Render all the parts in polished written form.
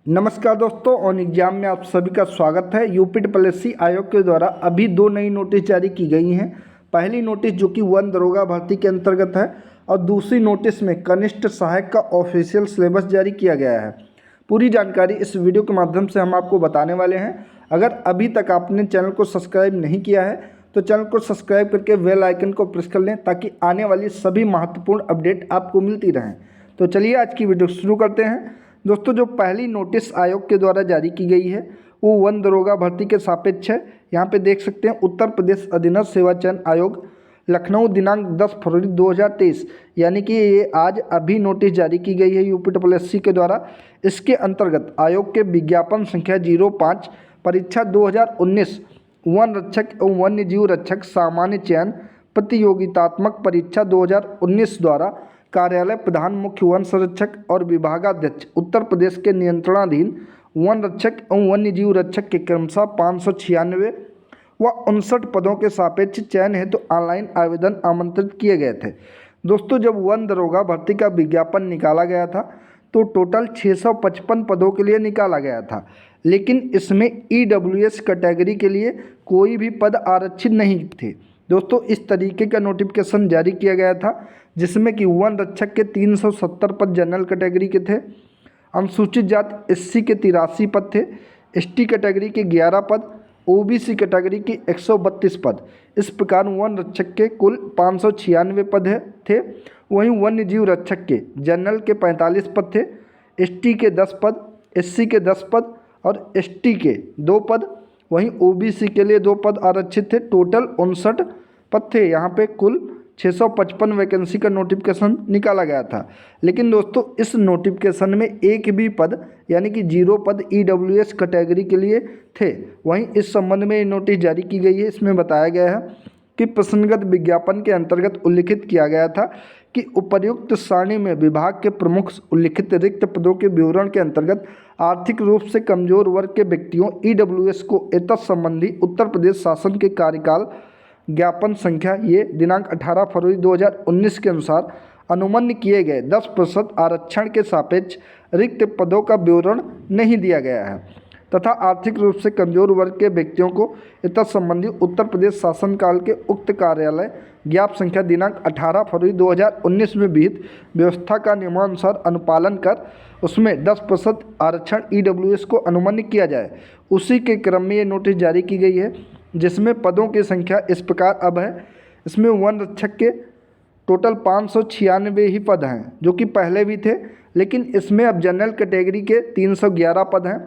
नमस्कार दोस्तों, on exam में आप सभी का स्वागत है। यूपीपीएससी आयोग के द्वारा अभी दो नई नोटिस जारी की गई हैं। पहली नोटिस जो कि वन दरोगा भर्ती के अंतर्गत है और दूसरी नोटिस में कनिष्ठ सहायक का ऑफिशियल सिलेबस जारी किया गया है। पूरी जानकारी इस वीडियो के माध्यम से हम आपको बताने वाले हैं। अगर अभी तक आपने चैनल को सब्सक्राइब नहीं किया है तो चैनल को सब्सक्राइब करके बेल आइकन को प्रेस कर लें ताकि आने वाली सभी महत्वपूर्ण अपडेट आपको मिलती रहें। तो चलिए आज की वीडियो शुरू करते हैं। दोस्तों, जो पहली नोटिस आयोग के द्वारा जारी की गई है वो वन दरोगा भर्ती के सापेक्ष है। यहाँ पे देख सकते हैं उत्तर प्रदेश अधीनस्थ सेवा चयन आयोग लखनऊ दिनांक 10 फरवरी 2023, यानी कि ये आज अभी नोटिस जारी की गई है यूपीपीएससी के द्वारा। इसके अंतर्गत आयोग के विज्ञापन संख्या 05 परीक्षा 2019 वन रक्षक एवं वन्य जीव रक्षक सामान्य चयन प्रतियोगितात्मक परीक्षा 2019 द्वारा कार्यालय प्रधान मुख्य वन संरक्षक और विभागाध्यक्ष उत्तर प्रदेश के नियंत्रणाधीन वन रक्षक एवं वन्य जीव रक्षक के क्रमशः 596 व 59 पदों के सापेक्ष चयन हेतु ऑनलाइन आवेदन आमंत्रित किए गए थे। दोस्तों, जब वन दरोगा भर्ती का विज्ञापन निकाला गया था तो टोटल 655 पदों के लिए निकाला गया था, लेकिन इसमें EWS कैटेगरी के लिए कोई भी पद आरक्षित नहीं थे। दोस्तों, इस तरीके का नोटिफिकेशन जारी किया गया था जिसमें कि वन रक्षक के 370 पद जनरल कैटेगरी के थे, अनुसूचित जाति SC के 83 पद थे, ST कैटेगरी के 11 पद, OBC कैटेगरी के 132 पद। इस प्रकार वन रक्षक के कुल 596 पद थे। वहीं वन्य जीव रक्षक के जनरल के 45 पद थे, ST के 10 पद, SC के 10 पद और ST के 2 पद। वहीं OBC के लिए 2 पद आरक्षित थे। टोटल 59 पद थे। यहाँ पे कुल 655 वैकेंसी का नोटिफिकेशन निकाला गया था। लेकिन दोस्तों, इस नोटिफिकेशन में एक भी पद यानी कि 0 पद EWS कैटेगरी के लिए थे। वहीं इस संबंध में नोटिस जारी की गई है। इसमें बताया गया है कि प्रसंगत विज्ञापन के अंतर्गत उल्लिखित किया गया था कि उपर्युक्त सारणी में विभाग के प्रमुख उल्लिखित रिक्त पदों के विवरण के अंतर्गत आर्थिक रूप से कमजोर वर्ग के व्यक्तियों EWS को एतत् संबंधी उत्तर प्रदेश शासन के कार्यकाल ज्ञापन संख्या ये दिनांक 18 फरवरी 2019 के अनुसार अनुमन्य किए गए 10% आरक्षण के सापेक्ष रिक्त पदों का विवरण नहीं दिया गया है तथा आर्थिक रूप से कमजोर वर्ग के व्यक्तियों को एतत् संबंधी उत्तर प्रदेश शासन काल के उक्त कार्यालय ज्ञाप संख्या दिनांक 18 फरवरी 2019 में विहित व्यवस्था का नियमानुसार अनुपालन कर उसमें 10% आरक्षण EWS को अनुमन्य किया जाए। उसी के क्रम में ये नोटिस जारी की गई है जिसमें पदों की संख्या इस प्रकार अब है। इसमें वन रक्षक के टोटल 596 ही पद हैं जो कि पहले भी थे, लेकिन इसमें अब जनरल कैटेगरी के 311 पद हैं,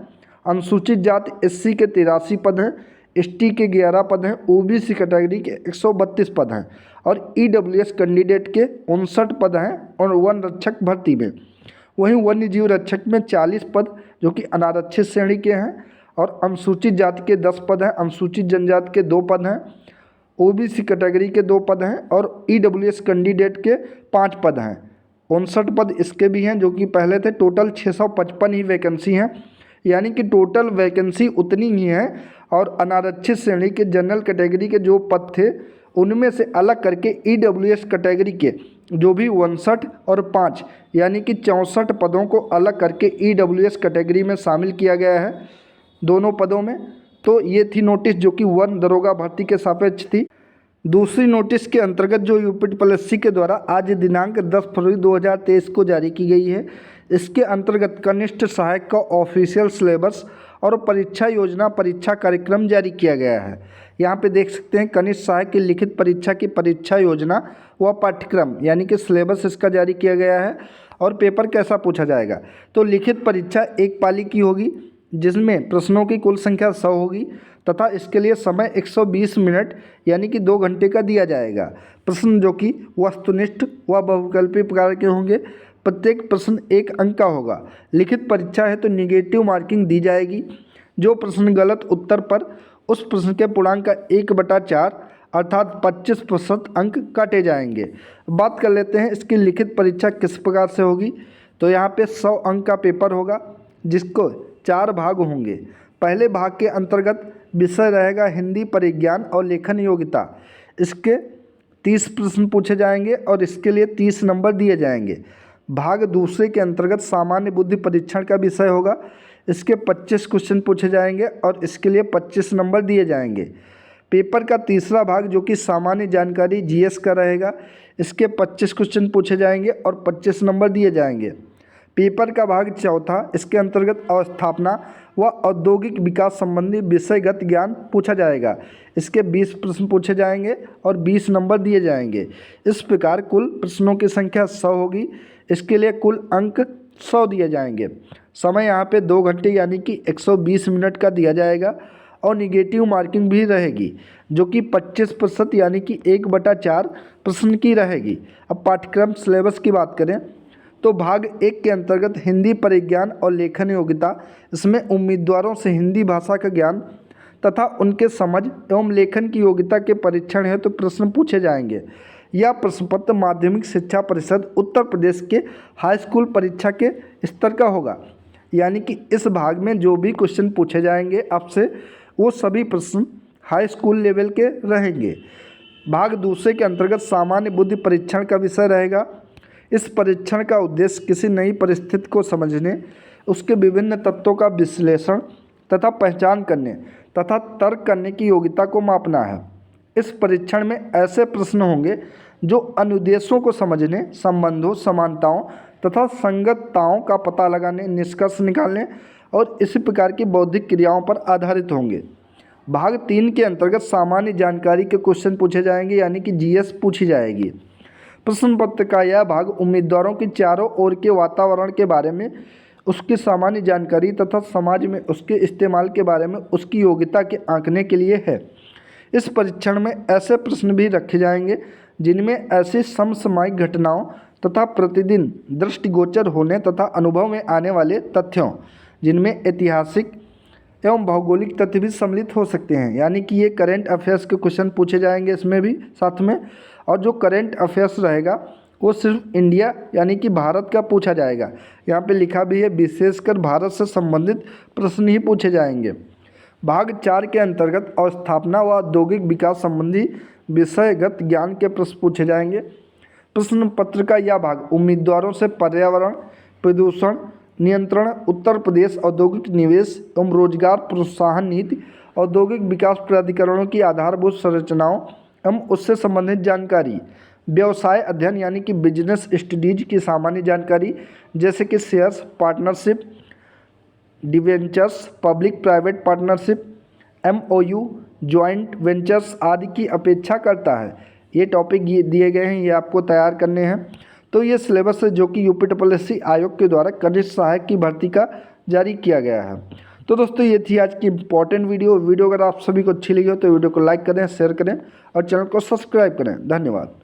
अनुसूचित जाति SC के 83 पद हैं, ST के 11 पद हैं, OBC कैटेगरी के 132 पद हैं और EWS कैंडिडेट के 59 पद हैं और वन रक्षक भर्ती में। वहीं वन्य जीव रक्षक में 40 पद जो कि अनारक्षित श्रेणी के हैं और अनुसूचित जाति के 10 पद हैं, अनुसूचित जनजाति के 2 पद हैं, OBC कैटेगरी के 2 पद हैं और EWS कैंडिडेट के 5 पद हैं। 59 पद इसके भी हैं जो कि पहले थे। टोटल 655 ही वैकेंसी हैं, यानी कि टोटल वैकेंसी उतनी ही है और अनारक्षित श्रेणी के जनरल कैटेगरी के जो पद थे उनमें से अलग करके EWS कैटेगरी के जो भी 59 और 5 यानी कि 64 पदों को अलग करके EWS कैटेगरी में शामिल किया गया है दोनों पदों में। तो ये थी नोटिस जो कि वन दरोगा भर्ती के सापेक्ष थी। दूसरी नोटिस के अंतर्गत जो यूपीपीएससी के द्वारा आज दिनांक 10 फरवरी 2023 को जारी की गई है, इसके अंतर्गत कनिष्ठ सहायक का ऑफिशियल सिलेबस और परीक्षा योजना परीक्षा कार्यक्रम जारी किया गया है। यहाँ पे देख सकते हैं कनिष्ठ सहायक की लिखित परीक्षा की परीक्षा योजना व पाठ्यक्रम यानी कि सिलेबस इसका जारी किया गया है। और पेपर कैसा पूछा जाएगा, तो लिखित परीक्षा एक पाली की होगी जिसमें प्रश्नों की कुल संख्या 100 होगी तथा इसके लिए समय 120 मिनट यानी कि 2 घंटे का दिया जाएगा। प्रश्न जो कि वस्तुनिष्ठ व बहुविकल्पी प्रकार के होंगे। प्रत्येक प्रश्न 1 अंक का होगा। लिखित परीक्षा है तो निगेटिव मार्किंग दी जाएगी। जो प्रश्न गलत उत्तर पर उस प्रश्न के पूर्णांक का 1/4 अर्थात 25% अंक काटे जाएंगे। बात कर लेते हैं इसकी लिखित परीक्षा किस प्रकार से होगी। तो यहाँ पे 100 अंक का पेपर होगा जिसको 4 भाग होंगे। पहले भाग के अंतर्गत विषय रहेगा हिंदी परिज्ञान और लेखन योग्यता। इसके 30 प्रश्न पूछे जाएंगे और इसके लिए 30 नंबर दिए जाएंगे। भाग दूसरे के अंतर्गत सामान्य बुद्धि परीक्षण का विषय होगा। इसके 25 क्वेश्चन पूछे जाएंगे और इसके लिए 25 नंबर दिए जाएंगे। पेपर का तीसरा भाग जो कि सामान्य जानकारी जीएस का रहेगा, इसके 25 क्वेश्चन पूछे जाएंगे और 25 नंबर दिए जाएंगे। पेपर का भाग चौथा, इसके अंतर्गत अवस्थापना व औद्योगिक विकास संबंधी विषयगत ज्ञान पूछा जाएगा। इसके 20 प्रश्न पूछे जाएंगे और 20 नंबर दिए जाएंगे। इस प्रकार कुल प्रश्नों की संख्या 100 होगी। इसके लिए कुल अंक 100 दिए जाएंगे। समय यहाँ पे 2 घंटे यानी कि 120 मिनट का दिया जाएगा और निगेटिव मार्किंग भी रहेगी जो कि 25% यानी कि 1/4 प्रश्न की रहेगी। अब पाठ्यक्रम सिलेबस की बात करें तो भाग 1 के अंतर्गत हिंदी परिज्ञान और लेखन योग्यता, इसमें उम्मीदवारों से हिंदी भाषा का ज्ञान तथा उनके समझ एवं लेखन की योग्यता के परीक्षण है तो प्रश्न पूछे जाएंगे। यह प्रश्न पत्र माध्यमिक शिक्षा परिषद उत्तर प्रदेश के हाई स्कूल परीक्षा के स्तर का होगा, यानी कि इस भाग में जो भी क्वेश्चन पूछे जाएंगे आपसे वो सभी प्रश्न हाई स्कूल लेवल के रहेंगे। भाग दूसरे के अंतर्गत सामान्य बुद्धि परीक्षण का विषय रहेगा। इस परीक्षण का उद्देश्य किसी नई परिस्थिति को समझने, उसके विभिन्न तत्वों का विश्लेषण तथा पहचान करने तथा तर्क करने की योग्यता को मापना है। इस परीक्षण में ऐसे प्रश्न होंगे जो अनुदेशों को समझने, संबंधों, समानताओं तथा संगतताओं का पता लगाने, निष्कर्ष निकालने और इसी प्रकार की बौद्धिक क्रियाओं पर आधारित होंगे। भाग 3 के अंतर्गत सामान्य जानकारी के क्वेश्चन पूछे जाएंगे, यानी कि जीएस पूछी जाएगी। प्रश्न पत्र का यह भाग उम्मीदवारों की चारों ओर के वातावरण के बारे में, उसकी सामान्य जानकारी तथा समाज में उसके इस्तेमाल के बारे में उसकी योग्यता के आंकने के लिए है। इस परीक्षण में ऐसे प्रश्न भी रखे जाएंगे जिनमें ऐसी समसामयिक घटनाओं तथा प्रतिदिन दृष्टिगोचर होने तथा अनुभव में आने वाले तथ्यों, जिनमें ऐतिहासिक एवं भौगोलिक तथ्य भी सम्मिलित हो सकते हैं, यानी कि ये करेंट अफेयर्स के क्वेश्चन पूछे जाएंगे इसमें भी साथ में। और जो करेंट अफेयर्स रहेगा वो सिर्फ इंडिया यानी कि भारत का पूछा जाएगा। यहाँ पे लिखा भी है विशेषकर भारत से संबंधित प्रश्न ही पूछे जाएंगे। भाग 4 के अंतर्गत अवस्थापना व औद्योगिक विकास संबंधी विषयगत ज्ञान के प्रश्न पूछे जाएंगे। प्रश्न पत्र का यह भाग उम्मीदवारों से पर्यावरण प्रदूषण नियंत्रण, उत्तर प्रदेश औद्योगिक निवेश एवं रोजगार प्रोत्साहन नीति, औद्योगिक विकास प्राधिकरणों की आधारभूत संरचनाओं एवं उससे संबंधित जानकारी, व्यवसाय अध्ययन यानी कि बिजनेस स्टडीज की सामान्य जानकारी जैसे कि shares, partnership, debentures, public private partnership, MOU, joint ventures आदि की अपेक्षा करता है। ये टॉपिक ये दिए गए हैं, ये आपको तैयार करने हैं। तो ये सिलेबस है जो कि यूपीपीएससी आयोग के द्वारा कनिष्ठ सहायक की भर्ती का जारी किया गया है। तो दोस्तों ये थी आज की इंपॉर्टेंट वीडियो। अगर आप सभी को अच्छी लगी हो तो वीडियो को लाइक करें, शेयर करें और चैनल को सब्सक्राइब करें। धन्यवाद।